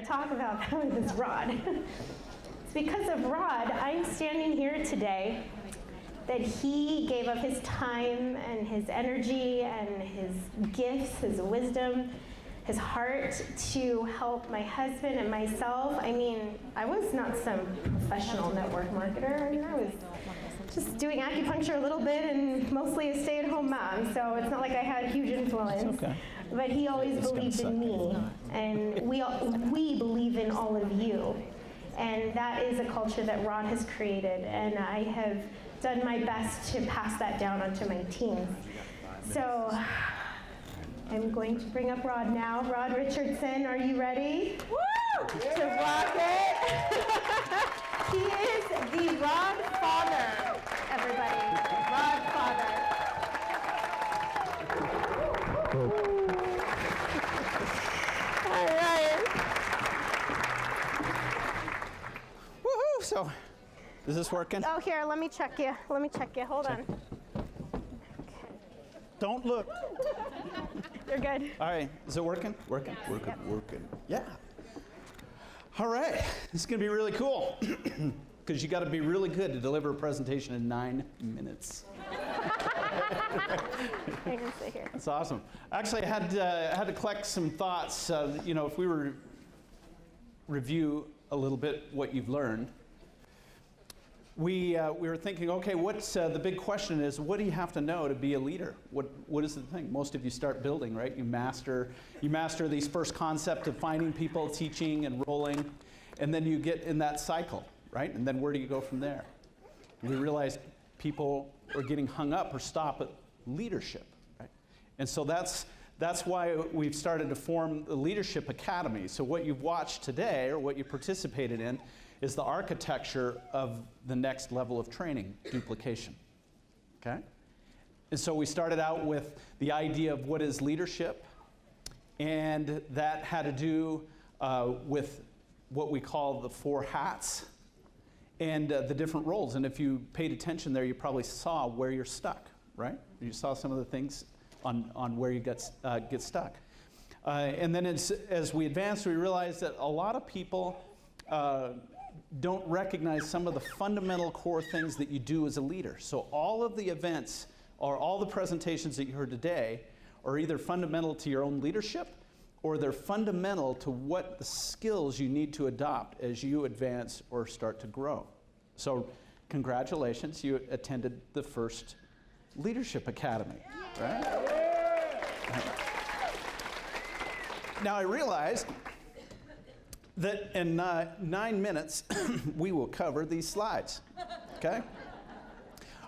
to talk about though is Rod. It's because of Rod I'm standing here today, that he gave up his time and his energy and his gifts, his wisdom, his heart to help my husband and myself. I mean, I was not some professional network marketer. I mean, I was just doing acupuncture a little bit and mostly a stay-at-home mom, so it's not like I had huge influence. Okay. But he always believed in me, and we believe in all of you. And that is a culture that Rod has created, and I have done my best to pass that down onto my teams. So I'm going to bring up Rod now. Rod Richardson, are you ready? Woo! To rock it? He is the Rod Father, everybody. Rod Father. All right. Woohoo! So, is this working? Oh, here, let me check you. Let me check you. Hold on. Don't look. You're good. All right, is it working? Working, working, Yep. working. Yeah. All right, this is gonna be really cool because you gotta be really good to deliver a presentation in 9 minutes. I can sit here. That's awesome. Actually, I had to collect some thoughts. If we were review a little bit what you've learned, we were thinking, okay, what's the big question is, what do you have to know to be a leader? What is the thing? Most of you start building, right? You master these first concepts of finding people, teaching, enrolling, and then you get in that cycle, right? And then where do you go from there? We realized people are getting hung up or stop at leadership, right? And so that's why we've started to form the Leadership Academy. So what you've watched today, or what you participated in, is the architecture of the next level of training, duplication, okay? And so we started out with the idea of what is leadership, and that had to do with what we call the 4 hats and the different roles. And if you paid attention there, you probably saw where you're stuck, right? You saw some of the things on where you get stuck. And then as we advanced, we realized that a lot of people don't recognize some of the fundamental core things that you do as a leader. So all of the events or all the presentations that you heard today are either fundamental to your own leadership, or they're fundamental to what the skills you need to adopt as you advance or start to grow. So congratulations, you attended the first Leadership Academy, right? Now I realized that in 9 minutes, we will cover these slides, okay?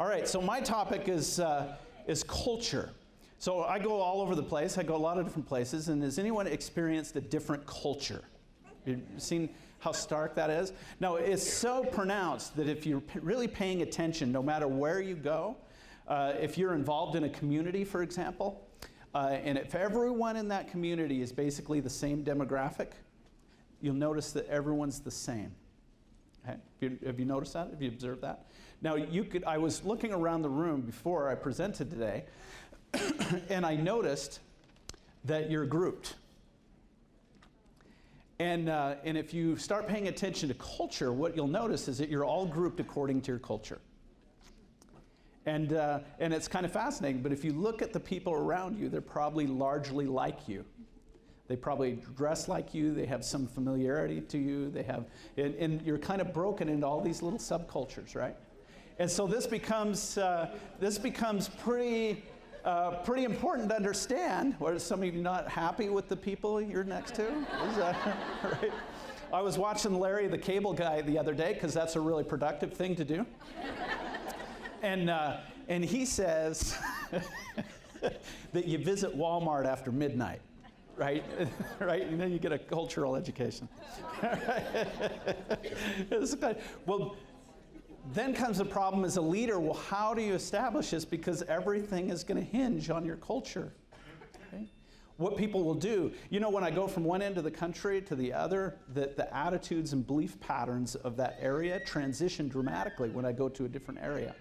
All right, so my topic is culture. So I go all over the place. I go a lot of different places, and has anyone experienced a different culture? You've seen how stark that is? Now, it's so pronounced that if you're really paying attention, no matter where you go, if you're involved in a community, for example, and if everyone in that community is basically the same demographic, you'll notice that everyone's the same. Okay? Have you noticed that? Have you observed that? Now, I was looking around the room before I presented today, and I noticed that you're grouped. And if you start paying attention to culture, what you'll notice is that you're all grouped according to your culture. And it's kind of fascinating, but if you look at the people around you, they're probably largely like you. They probably dress like you, they have some familiarity to you, and you're kind of broken into all these little subcultures, right? And so this becomes pretty important to understand. Or are some of you not happy with the people you're next to? Is that right? I was watching Larry the Cable Guy the other day, because that's a really productive thing to do. And he says that you visit Walmart after midnight, right? Right? And then you get a cultural education. Well, then comes the problem as a leader. Well, how do you establish this? Because everything is going to hinge on your culture. Okay? What people will do. You know, when I go from one end of the country to the other, the attitudes and belief patterns of that area transition dramatically when I go to a different area.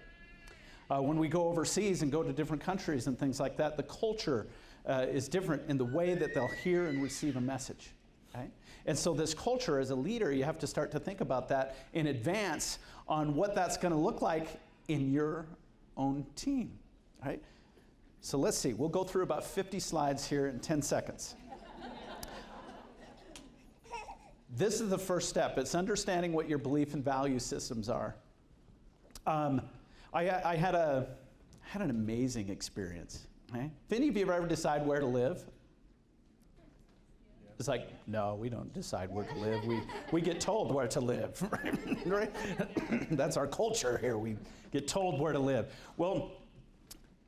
When we go overseas and go to different countries and things like that, the culture is different in the way that they'll hear and receive a message. Okay? And so this culture, as a leader, you have to start to think about that in advance on what that's going to look like in your own team. Right? So let's see. We'll go through about 50 slides here in 10 seconds. This is the first step. It's understanding what your belief and value systems are. I had an amazing experience. Okay? If any of you have ever decided where to live, it's like, no, we don't decide where to live. We get told where to live, right? That's our culture here. We get told where to live. Well,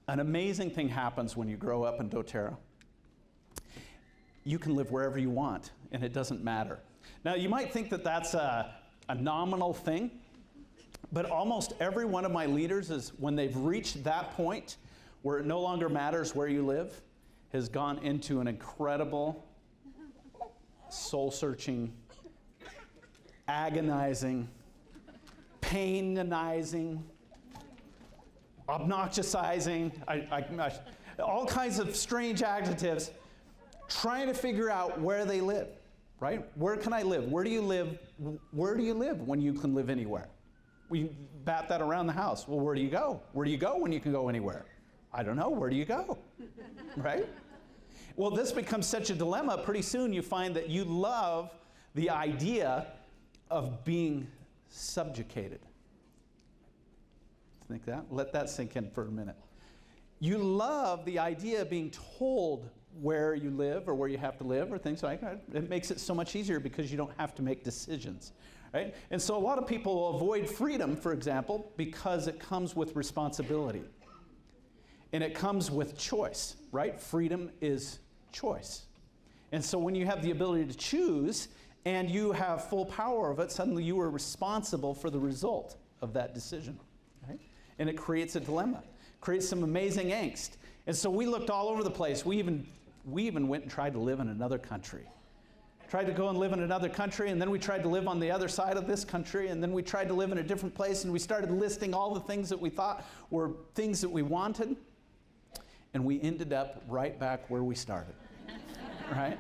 an amazing thing happens when you grow up in doTERRA. You can live wherever you want, and it doesn't matter. Now, you might think that that's a nominal thing, but almost every one of my leaders is, when they've reached that point where it no longer matters where you live, has gone into an incredible, soul-searching, agonizing, painizing, obnoxiousizing, all kinds of strange adjectives, trying to figure out where they live, right? Where can I live? Where do you live? Where do you live when you can live anywhere? We bat that around the house. Well, where do you go? Where do you go when you can go anywhere? I don't know. Where do you go? Right? Well, this becomes such a dilemma. Pretty soon you find that you love the idea of being subjugated. Think that? Let that sink in for a minute. You love the idea of being told where you live or where you have to live or things like that. It makes it so much easier because you don't have to make decisions, right? And so a lot of people avoid freedom, for example, because it comes with responsibility. And it comes with choice, right? Freedom is choice. And so when you have the ability to choose and you have full power of it, suddenly you are responsible for the result of that decision, right? And it creates a dilemma, creates some amazing angst. And so we looked all over the place. We even went and tried to live in another country. Tried to go and live in another country, and then we tried to live on the other side of this country, and then we tried to live in a different place, and we started listing all the things that we thought were things that we wanted, and we ended up right back where we started, right?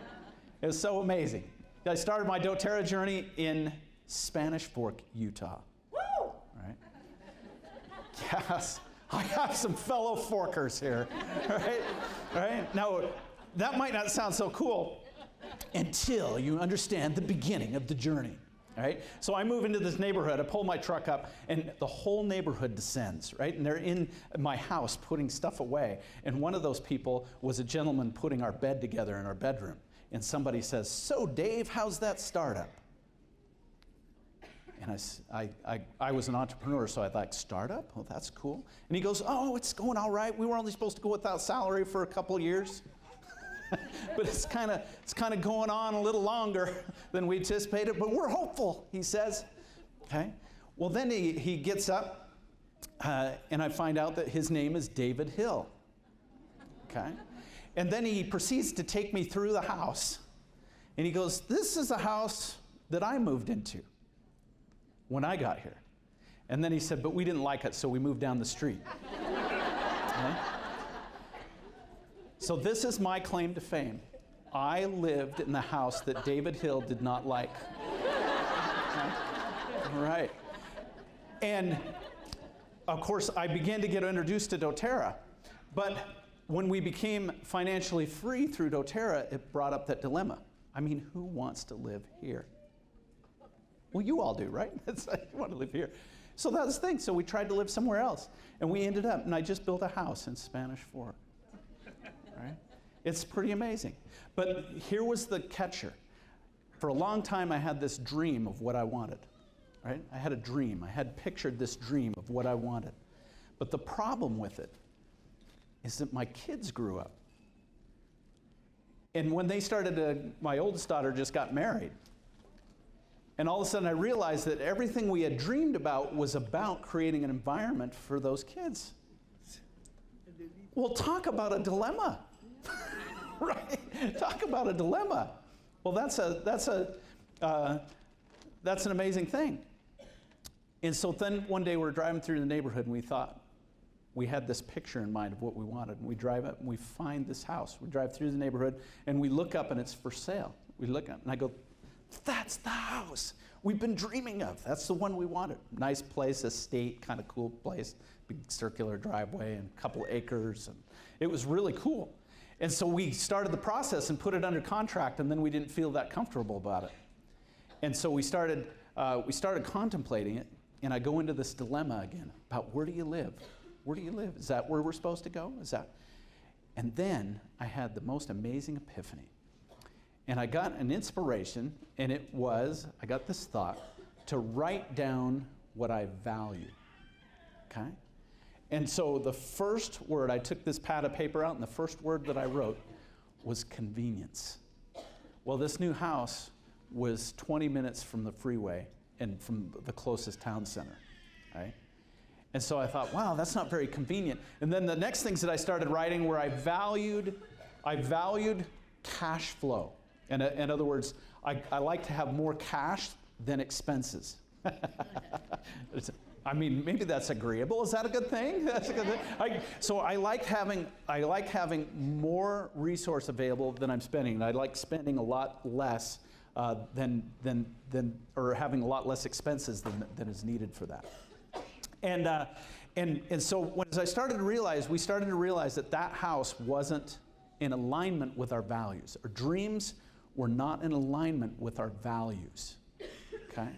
It was so amazing. I started my doTERRA journey in Spanish Fork, Utah. Woo! Right? Yes, I have some fellow Forkers here, right? Right? Now, that might not sound so cool until you understand the beginning of the journey, right? So I move into this neighborhood, I pull my truck up, and the whole neighborhood descends, right? And they're in my house putting stuff away. And one of those people was a gentleman putting our bed together in our bedroom. And somebody says, "So Dave, how's that startup?" And I was an entrepreneur, so I thought, startup? Oh, that's cool. And he goes, "Oh, it's going all right. We were only supposed to go without salary for a couple of years." But it's kind of going on a little longer than we anticipated, but we're hopeful, he says. Okay. Well, then he gets up, and I find out that his name is David Hill. Okay. And then he proceeds to take me through the house, and he goes, "This is a house that I moved into when I got here." And then he said, "But we didn't like it, so we moved down the street." Okay? So this is my claim to fame. I lived in the house that David Hill did not like. Right. And of course, I began to get introduced to doTERRA. But when we became financially free through doTERRA, it brought up that dilemma. I mean, who wants to live here? Well, you all do, right? It's like, you want to live here. So that was the thing. So we tried to live somewhere else. And we ended up, and I just built a house in Spanish Fork. Right? It's pretty amazing. But here was the catcher. For a long time, I had this dream of what I wanted. Right? I had a dream. I had pictured this dream of what I wanted. But the problem with it is that my kids grew up. And when they started my oldest daughter just got married. And all of a sudden I realized that everything we had dreamed about was about creating an environment for those kids. Well, talk about a dilemma, right? Talk about a dilemma. Well, that's an amazing thing. And so then one day we're driving through the neighborhood and we thought, we had this picture in mind of what we wanted. And we drive up and we find this house. We drive through the neighborhood and we look up and it's for sale. We look at it, and I go, that's the house we've been dreaming of. That's the one we wanted. Nice place, estate, kind of cool place, big circular driveway and a couple acres. And it was really cool. And so we started the process and put it under contract, and then we didn't feel that comfortable about it. And so we started contemplating it, and I go into this dilemma again about where do you live? Where do you live? Is that where we're supposed to go? And then I had the most amazing epiphany. And I got an inspiration, and I got this thought to write down what I value, okay? And so the first word, I took this pad of paper out, and the first word that I wrote was convenience. Well, this new house was 20 minutes from the freeway and from the closest town center, right? And so I thought, wow, that's not very convenient. And then the next things that I started writing were I valued cash flow. In other words, I like to have more cash than expenses. I mean, maybe that's agreeable. Is that a good thing? That's a good thing. So I like having more resource available than I'm spending. And I like spending a lot less or having a lot less expenses than is needed for that. And so as we started to realize that house wasn't in alignment with our values. Our dreams were not in alignment with our values, okay?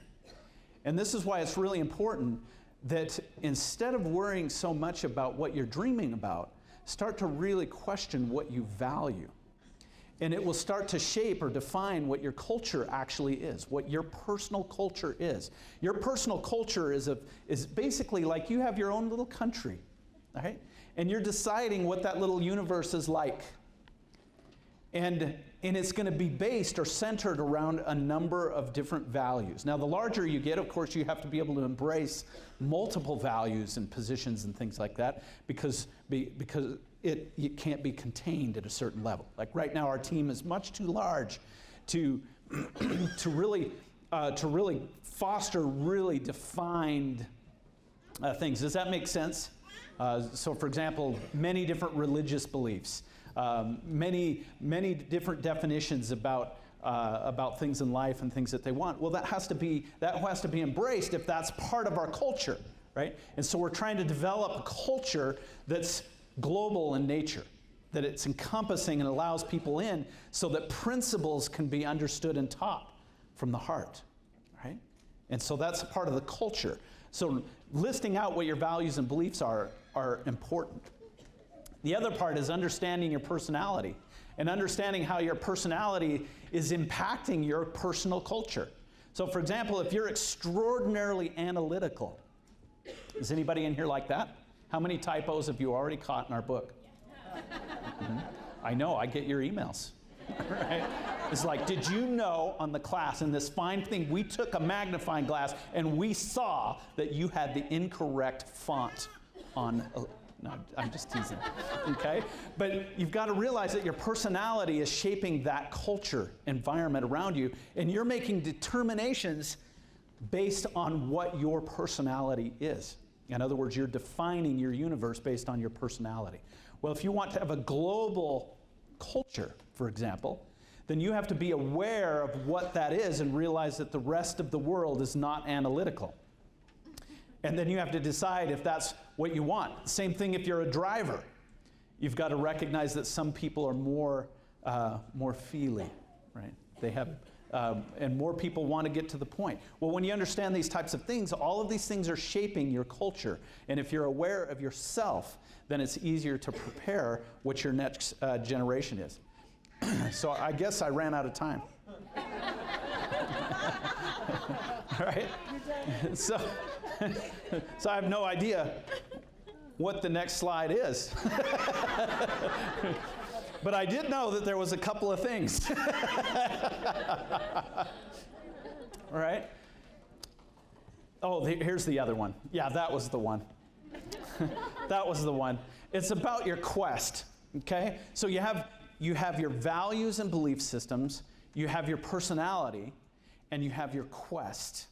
And this is why it's really important that instead of worrying so much about what you're dreaming about, start to really question what you value. And it will start to shape or define what your culture actually is, what your personal culture is. Your personal culture is basically like you have your own little country, right? And you're deciding what that little universe is like. And it's going to be based or centered around a number of different values. Now, the larger you get, of course, you have to be able to embrace multiple values and positions and things like that because it can't be contained at a certain level. Like right now, our team is much too large to really foster really defined things. Does that make sense? So, for example, many different religious beliefs. Many different definitions about things in life and things that they want. Well, that has to be embraced if that's part of our culture, right? And so we're trying to develop a culture that's global in nature, that it's encompassing and allows people in, so that principles can be understood and taught from the heart, right? And so that's a part of the culture. So listing out what your values and beliefs are important. The other part is understanding your personality and understanding how your personality is impacting your personal culture. So, for example, if you're extraordinarily analytical, is anybody in here like that? How many typos have you already caught in our book? Mm-hmm. I know, I get your emails. Right? It's like, did you know on the class, in this fine thing, we took a magnifying glass and we saw that you had the incorrect font on... No, I'm just teasing, okay? But you've got to realize that your personality is shaping that culture environment around you, and you're making determinations based on what your personality is. In other words, you're defining your universe based on your personality. Well, if you want to have a global culture, for example, then you have to be aware of what that is and realize that the rest of the world is not analytical. And then you have to decide if that's what you want. Same thing if you're a driver. You've got to recognize that some people are more feely, right? They have, and more people want to get to the point. Well, when you understand these types of things, all of these things are shaping your culture. And if you're aware of yourself, then it's easier to prepare what your next generation is. So I guess I ran out of time. All right? So I have no idea what the next slide is. But I did know that there was a couple of things. All right? Oh, here's the other one. Yeah, that was the one. That was the one. It's about your quest, okay? So you have your values and belief systems, you have your personality, and you have your quest.